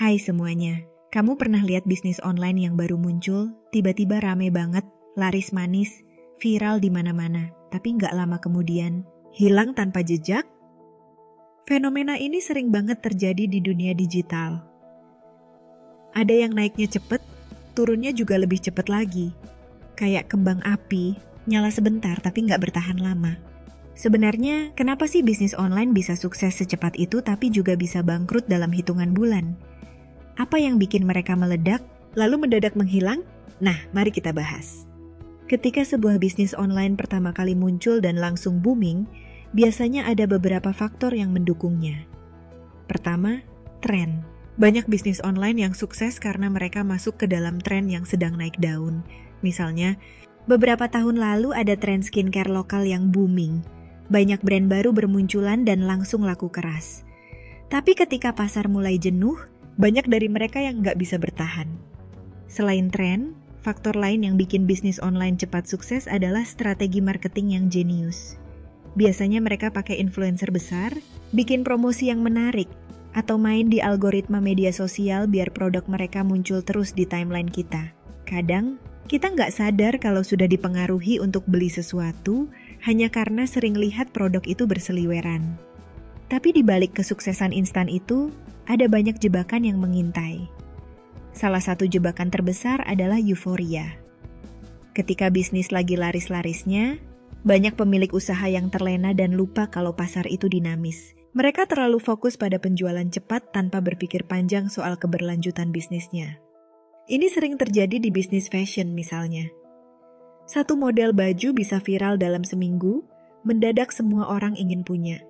Hai semuanya, kamu pernah lihat bisnis online yang baru muncul, tiba-tiba rame banget, laris manis, viral di mana-mana, tapi nggak lama kemudian hilang tanpa jejak? Fenomena ini sering banget terjadi di dunia digital. Ada yang naiknya cepet, turunnya juga lebih cepet lagi. Kayak kembang api, nyala sebentar tapi nggak bertahan lama. Sebenarnya, kenapa sih bisnis online bisa sukses secepat itu tapi juga bisa bangkrut dalam hitungan bulan? Apa yang bikin mereka meledak, lalu mendadak menghilang? Nah, mari kita bahas. Ketika sebuah bisnis online pertama kali muncul dan langsung booming, biasanya ada beberapa faktor yang mendukungnya. Pertama, tren. Banyak bisnis online yang sukses karena mereka masuk ke dalam tren yang sedang naik daun. Misalnya, beberapa tahun lalu ada tren skincare lokal yang booming. Banyak brand baru bermunculan dan langsung laku keras. Tapi ketika pasar mulai jenuh, banyak dari mereka yang nggak bisa bertahan. Selain tren, faktor lain yang bikin bisnis online cepat sukses adalah strategi marketing yang jenius. Biasanya mereka pakai influencer besar, bikin promosi yang menarik, atau main di algoritma media sosial biar produk mereka muncul terus di timeline kita. Kadang, kita nggak sadar kalau sudah dipengaruhi untuk beli sesuatu hanya karena sering lihat produk itu berseliweran. Tapi di balik kesuksesan instan itu, ada banyak jebakan yang mengintai. Salah satu jebakan terbesar adalah euforia. Ketika bisnis lagi laris-larisnya, banyak pemilik usaha yang terlena dan lupa kalau pasar itu dinamis. Mereka terlalu fokus pada penjualan cepat tanpa berpikir panjang soal keberlanjutan bisnisnya. Ini sering terjadi di bisnis fashion misalnya. Satu model baju bisa viral dalam seminggu, mendadak semua orang ingin punya.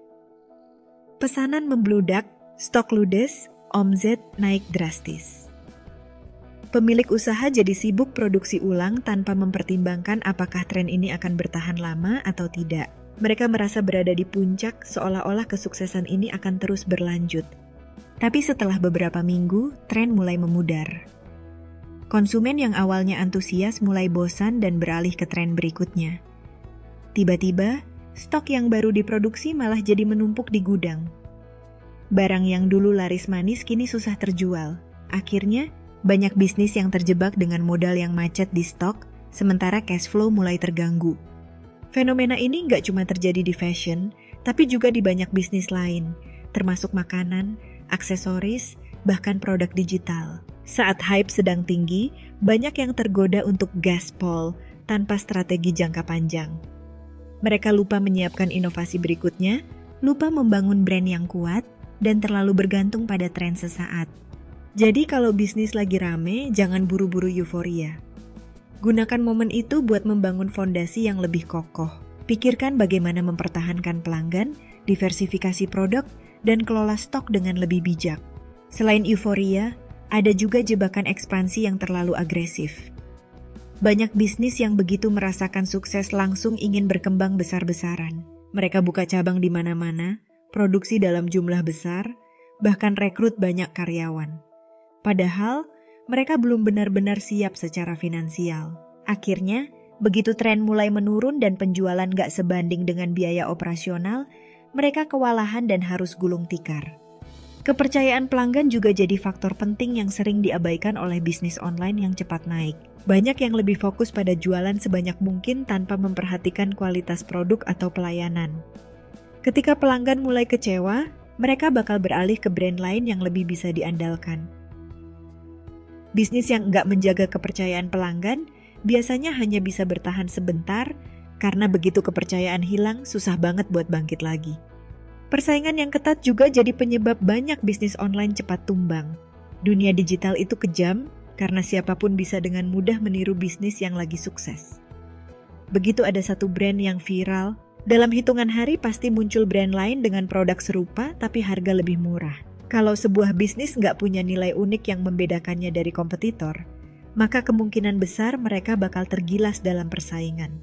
Pesanan membludak, stok ludes, omzet naik drastis. Pemilik usaha jadi sibuk produksi ulang tanpa mempertimbangkan apakah tren ini akan bertahan lama atau tidak. Mereka merasa berada di puncak seolah-olah kesuksesan ini akan terus berlanjut. Tapi setelah beberapa minggu, tren mulai memudar. Konsumen yang awalnya antusias mulai bosan dan beralih ke tren berikutnya. Tiba-tiba, stok yang baru diproduksi malah jadi menumpuk di gudang. Barang yang dulu laris manis kini susah terjual. Akhirnya, banyak bisnis yang terjebak dengan modal yang macet di stok, sementara cash flow mulai terganggu. Fenomena ini nggak cuma terjadi di fashion, tapi juga di banyak bisnis lain, termasuk makanan, aksesoris, bahkan produk digital. Saat hype sedang tinggi, banyak yang tergoda untuk gaspol tanpa strategi jangka panjang. Mereka lupa menyiapkan inovasi berikutnya, lupa membangun brand yang kuat, dan terlalu bergantung pada tren sesaat. Jadi kalau bisnis lagi rame, jangan buru-buru euforia. Gunakan momen itu buat membangun fondasi yang lebih kokoh. Pikirkan bagaimana mempertahankan pelanggan, diversifikasi produk, dan kelola stok dengan lebih bijak. Selain euforia, ada juga jebakan ekspansi yang terlalu agresif. Banyak bisnis yang begitu merasakan sukses langsung ingin berkembang besar-besaran. Mereka buka cabang di mana-mana, produksi dalam jumlah besar, bahkan rekrut banyak karyawan. Padahal, mereka belum benar-benar siap secara finansial. Akhirnya, begitu tren mulai menurun dan penjualan gak sebanding dengan biaya operasional, mereka kewalahan dan harus gulung tikar. Kepercayaan pelanggan juga jadi faktor penting yang sering diabaikan oleh bisnis online yang cepat naik. Banyak yang lebih fokus pada jualan sebanyak mungkin tanpa memperhatikan kualitas produk atau pelayanan. Ketika pelanggan mulai kecewa, mereka bakal beralih ke brand lain yang lebih bisa diandalkan. Bisnis yang nggak menjaga kepercayaan pelanggan biasanya hanya bisa bertahan sebentar, karena begitu kepercayaan hilang, susah banget buat bangkit lagi. Persaingan yang ketat juga jadi penyebab banyak bisnis online cepat tumbang. Dunia digital itu kejam, karena siapapun bisa dengan mudah meniru bisnis yang lagi sukses. Begitu ada satu brand yang viral, dalam hitungan hari pasti muncul brand lain dengan produk serupa tapi harga lebih murah. Kalau sebuah bisnis nggak punya nilai unik yang membedakannya dari kompetitor, maka kemungkinan besar mereka bakal tergilas dalam persaingan.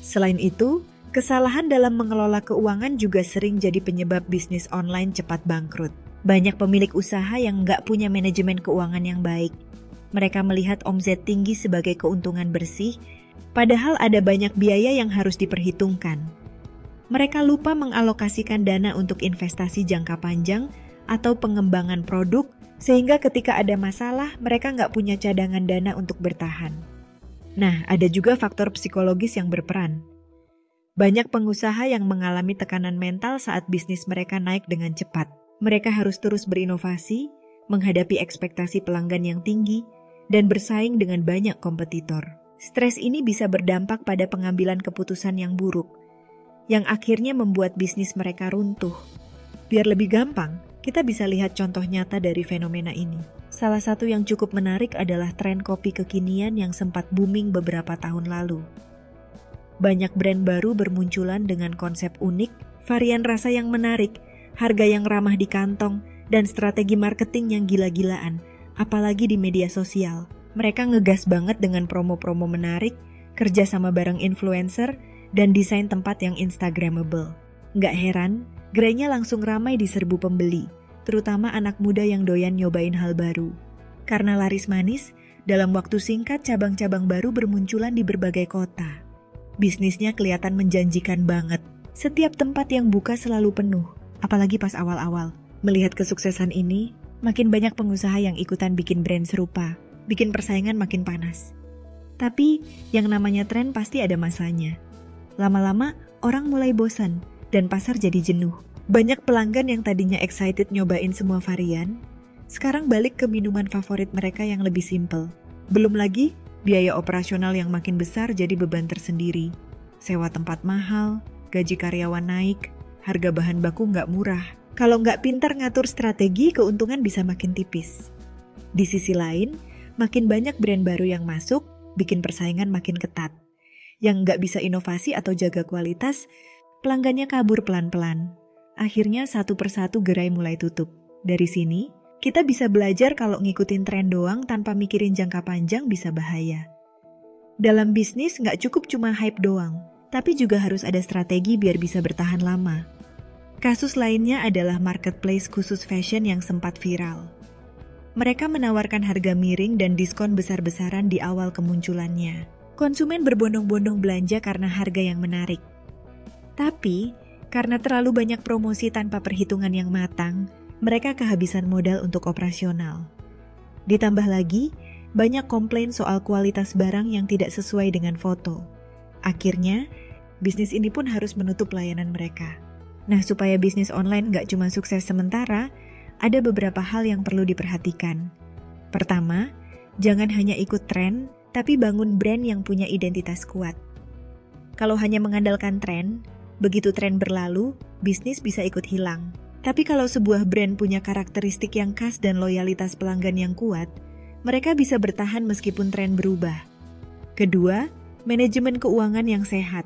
Selain itu, kesalahan dalam mengelola keuangan juga sering jadi penyebab bisnis online cepat bangkrut. Banyak pemilik usaha yang nggak punya manajemen keuangan yang baik. Mereka melihat omzet tinggi sebagai keuntungan bersih, padahal ada banyak biaya yang harus diperhitungkan. Mereka lupa mengalokasikan dana untuk investasi jangka panjang atau pengembangan produk Sehingga ketika ada masalah, mereka nggak punya cadangan dana untuk bertahan. Nah, ada juga faktor psikologis yang berperan. Banyak pengusaha yang mengalami tekanan mental saat bisnis mereka naik dengan cepat. Mereka harus terus berinovasi, menghadapi ekspektasi pelanggan yang tinggi, dan bersaing dengan banyak kompetitor. Stres ini bisa berdampak pada pengambilan keputusan yang buruk, yang akhirnya membuat bisnis mereka runtuh. Biar lebih gampang, kita bisa lihat contoh nyata dari fenomena ini. Salah satu yang cukup menarik adalah tren kopi kekinian yang sempat booming beberapa tahun lalu. Banyak brand baru bermunculan dengan konsep unik, varian rasa yang menarik, harga yang ramah di kantong, dan strategi marketing yang gila-gilaan, apalagi di media sosial. Mereka ngegas banget dengan promo-promo menarik, kerja sama bareng influencer, dan desain tempat yang instagramable. Nggak heran, gerainya langsung ramai diserbu pembeli, terutama anak muda yang doyan nyobain hal baru. Karena laris manis, dalam waktu singkat cabang-cabang baru bermunculan di berbagai kota. Bisnisnya kelihatan menjanjikan banget. Setiap tempat yang buka selalu penuh, apalagi pas awal-awal. Melihat kesuksesan ini, makin banyak pengusaha yang ikutan bikin brand serupa, bikin persaingan makin panas. Tapi, yang namanya tren pasti ada masanya. Lama-lama, orang mulai bosan, dan pasar jadi jenuh. Banyak pelanggan yang tadinya excited nyobain semua varian, sekarang balik ke minuman favorit mereka yang lebih simple. Belum lagi, biaya operasional yang makin besar jadi beban tersendiri. Sewa tempat mahal, gaji karyawan naik, harga bahan baku nggak murah. Kalau nggak pintar ngatur strategi, keuntungan bisa makin tipis. Di sisi lain, makin banyak brand baru yang masuk, bikin persaingan makin ketat. Yang nggak bisa inovasi atau jaga kualitas, pelanggannya kabur pelan-pelan. Akhirnya satu persatu gerai mulai tutup. Dari sini, kita bisa belajar kalau ngikutin tren doang tanpa mikirin jangka panjang bisa bahaya. Dalam bisnis nggak cukup cuma hype doang, tapi juga harus ada strategi biar bisa bertahan lama. Kasus lainnya adalah marketplace khusus fashion yang sempat viral. Mereka menawarkan harga miring dan diskon besar-besaran di awal kemunculannya. Konsumen berbondong-bondong belanja karena harga yang menarik. Tapi, karena terlalu banyak promosi tanpa perhitungan yang matang, mereka kehabisan modal untuk operasional. Ditambah lagi, banyak komplain soal kualitas barang yang tidak sesuai dengan foto. Akhirnya, bisnis ini pun harus menutup layanan mereka. Nah, supaya bisnis online nggak cuma sukses sementara, ada beberapa hal yang perlu diperhatikan. Pertama, jangan hanya ikut tren, tapi bangun brand yang punya identitas kuat. Kalau hanya mengandalkan tren, begitu tren berlalu, bisnis bisa ikut hilang. Tapi kalau sebuah brand punya karakteristik yang khas dan loyalitas pelanggan yang kuat, mereka bisa bertahan meskipun tren berubah. Kedua, manajemen keuangan yang sehat.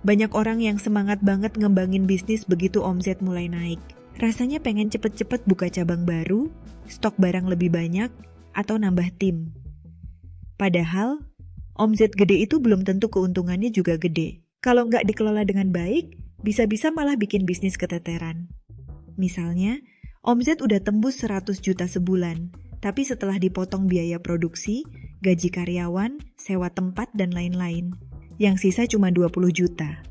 Banyak orang yang semangat banget ngembangin bisnis begitu omset mulai naik. Rasanya pengen cepet-cepet buka cabang baru, stok barang lebih banyak, atau nambah tim. Padahal, omset gede itu belum tentu keuntungannya juga gede. Kalau nggak dikelola dengan baik, bisa-bisa malah bikin bisnis keteteran. Misalnya, omset udah tembus 100 juta sebulan, tapi setelah dipotong biaya produksi, gaji karyawan, sewa tempat, dan lain-lain, yang sisa cuma 20 juta.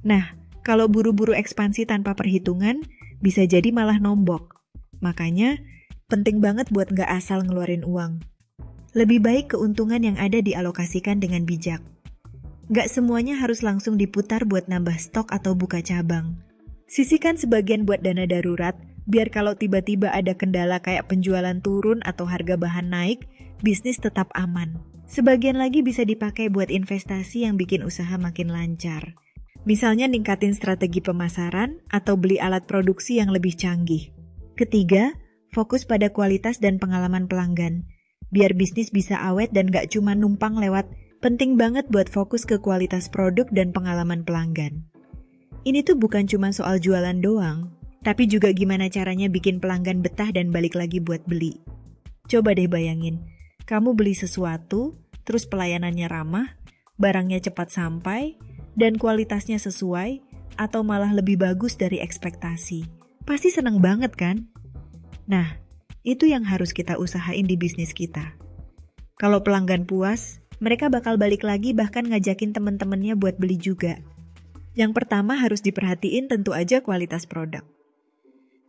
Nah, kalau buru-buru ekspansi tanpa perhitungan, bisa jadi malah nombok. Makanya, penting banget buat nggak asal ngeluarin uang. Lebih baik keuntungan yang ada dialokasikan dengan bijak. Nggak semuanya harus langsung diputar buat nambah stok atau buka cabang. Sisihkan sebagian buat dana darurat, biar kalau tiba-tiba ada kendala kayak penjualan turun atau harga bahan naik, bisnis tetap aman. Sebagian lagi bisa dipakai buat investasi yang bikin usaha makin lancar. Misalnya ningkatin strategi pemasaran atau beli alat produksi yang lebih canggih. Ketiga, fokus pada kualitas dan pengalaman pelanggan. Biar bisnis bisa awet dan gak cuma numpang lewat, penting banget buat fokus ke kualitas produk dan pengalaman pelanggan. Ini tuh bukan cuma soal jualan doang, tapi juga gimana caranya bikin pelanggan betah dan balik lagi buat beli. Coba deh bayangin, kamu beli sesuatu, terus pelayanannya ramah, barangnya cepat sampai, dan kualitasnya sesuai, atau malah lebih bagus dari ekspektasi. Pasti seneng banget kan? Nah, itu yang harus kita usahain di bisnis kita. Kalau pelanggan puas, mereka bakal balik lagi bahkan ngajakin teman-temannya buat beli juga. Yang pertama harus diperhatiin tentu aja kualitas produk.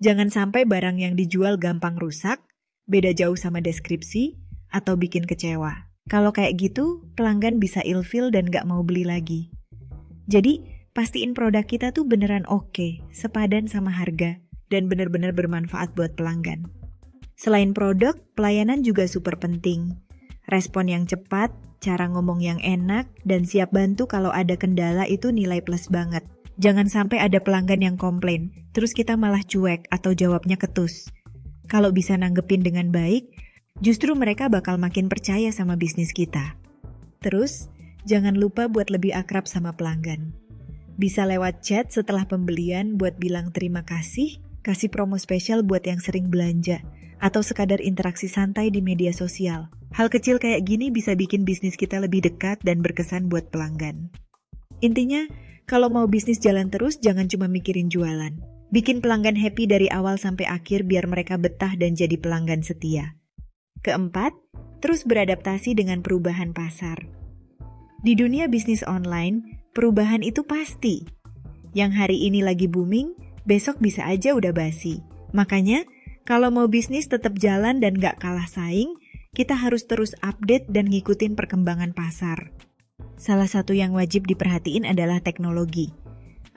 Jangan sampai barang yang dijual gampang rusak, beda jauh sama deskripsi, atau bikin kecewa. Kalau kayak gitu, pelanggan bisa ilfeel dan gak mau beli lagi. Jadi, pastiin produk kita tuh beneran oke, sepadan sama harga, dan bener-bener bermanfaat buat pelanggan. Selain produk, pelayanan juga super penting. Respon yang cepat, cara ngomong yang enak, dan siap bantu kalau ada kendala itu nilai plus banget. Jangan sampai ada pelanggan yang komplain, terus kita malah cuek atau jawabnya ketus. Kalau bisa nanggepin dengan baik, justru mereka bakal makin percaya sama bisnis kita. Terus, jangan lupa buat lebih akrab sama pelanggan. Bisa lewat chat setelah pembelian buat bilang terima kasih promo spesial buat yang sering belanja, atau sekadar interaksi santai di media sosial. Hal kecil kayak gini bisa bikin bisnis kita lebih dekat dan berkesan buat pelanggan. Intinya, kalau mau bisnis jalan terus, jangan cuma mikirin jualan. Bikin pelanggan happy dari awal sampai akhir biar mereka betah dan jadi pelanggan setia. Keempat, terus beradaptasi dengan perubahan pasar. Di dunia bisnis online, perubahan itu pasti. Yang hari ini lagi booming, besok bisa aja udah basi. Makanya, kalau mau bisnis tetap jalan dan gak kalah saing, kita harus terus update dan ngikutin perkembangan pasar. Salah satu yang wajib diperhatiin adalah teknologi.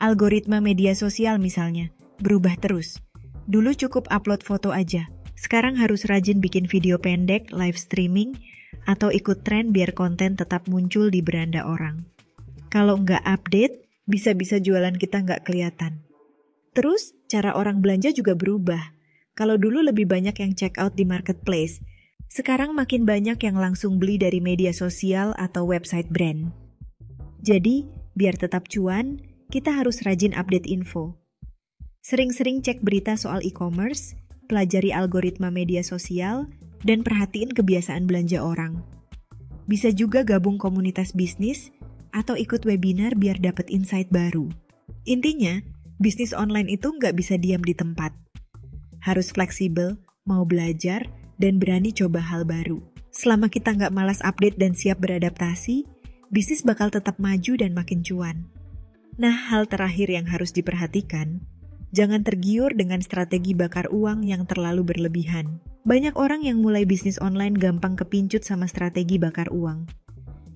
Algoritma media sosial misalnya, berubah terus. Dulu cukup upload foto aja, sekarang harus rajin bikin video pendek, live streaming, atau ikut tren biar konten tetap muncul di beranda orang. Kalau nggak update, bisa-bisa jualan kita nggak kelihatan. Terus, cara orang belanja juga berubah. Kalau dulu lebih banyak yang check out di marketplace, sekarang makin banyak yang langsung beli dari media sosial atau website brand. Jadi, biar tetap cuan, kita harus rajin update info. Sering-sering cek berita soal e-commerce, pelajari algoritma media sosial, dan perhatiin kebiasaan belanja orang. Bisa juga gabung komunitas bisnis atau ikut webinar biar dapat insight baru. Intinya, bisnis online itu nggak bisa diam di tempat. Harus fleksibel, mau belajar, dan berani coba hal baru. Selama kita nggak malas update dan siap beradaptasi, bisnis bakal tetap maju dan makin cuan. Nah, hal terakhir yang harus diperhatikan, jangan tergiur dengan strategi bakar uang yang terlalu berlebihan. Banyak orang yang mulai bisnis online gampang kepincut sama strategi bakar uang.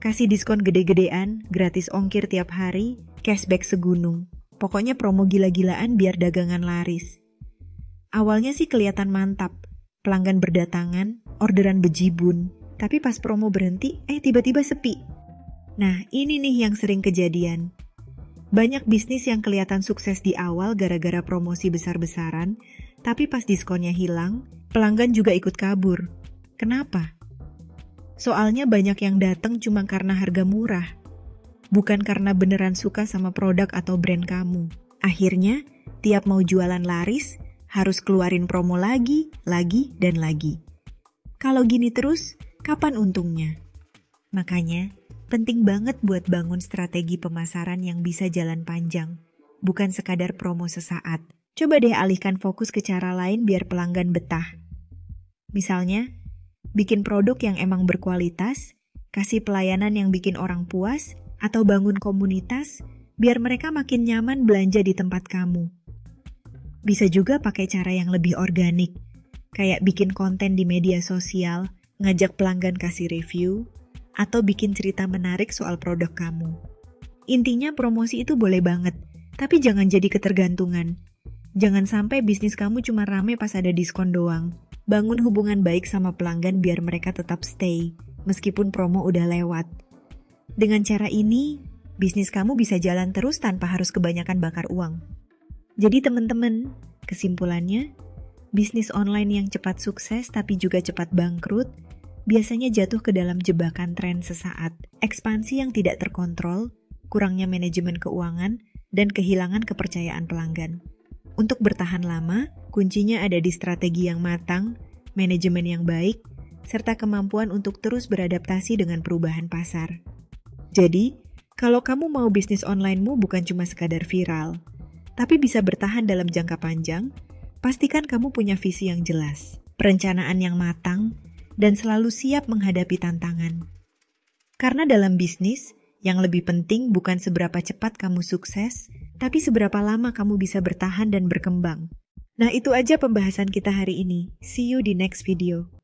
Kasih diskon gede-gedean, gratis ongkir tiap hari, cashback segunung. Pokoknya promo gila-gilaan biar dagangan laris. Awalnya sih kelihatan mantap, pelanggan berdatangan, orderan bejibun, tapi pas promo berhenti, tiba-tiba sepi. Nah, ini nih yang sering kejadian. Banyak bisnis yang kelihatan sukses di awal gara-gara promosi besar-besaran, tapi pas diskonnya hilang, pelanggan juga ikut kabur. Kenapa? Soalnya banyak yang datang cuma karena harga murah, bukan karena beneran suka sama produk atau brand kamu. Akhirnya, tiap mau jualan laris, harus keluarin promo lagi, dan lagi. Kalau gini terus, kapan untungnya? Makanya, penting banget buat bangun strategi pemasaran yang bisa jalan panjang, bukan sekadar promo sesaat. Coba deh alihkan fokus ke cara lain biar pelanggan betah. Misalnya, bikin produk yang emang berkualitas, kasih pelayanan yang bikin orang puas, atau bangun komunitas biar mereka makin nyaman belanja di tempat kamu. Bisa juga pakai cara yang lebih organik, kayak bikin konten di media sosial, ngajak pelanggan kasih review, atau bikin cerita menarik soal produk kamu. Intinya promosi itu boleh banget, tapi jangan jadi ketergantungan. Jangan sampai bisnis kamu cuma rame pas ada diskon doang. Bangun hubungan baik sama pelanggan biar mereka tetap stay, meskipun promo udah lewat. Dengan cara ini, bisnis kamu bisa jalan terus tanpa harus kebanyakan bakar uang. Jadi teman-teman, kesimpulannya, bisnis online yang cepat sukses tapi juga cepat bangkrut, biasanya jatuh ke dalam jebakan tren sesaat, ekspansi yang tidak terkontrol, kurangnya manajemen keuangan, dan kehilangan kepercayaan pelanggan. Untuk bertahan lama, kuncinya ada di strategi yang matang, manajemen yang baik, serta kemampuan untuk terus beradaptasi dengan perubahan pasar. Jadi, kalau kamu mau bisnis online-mu bukan cuma sekadar viral, tapi bisa bertahan dalam jangka panjang, pastikan kamu punya visi yang jelas, perencanaan yang matang, dan selalu siap menghadapi tantangan. Karena dalam bisnis, yang lebih penting bukan seberapa cepat kamu sukses, tapi seberapa lama kamu bisa bertahan dan berkembang. Nah, itu aja pembahasan kita hari ini. See you di next video.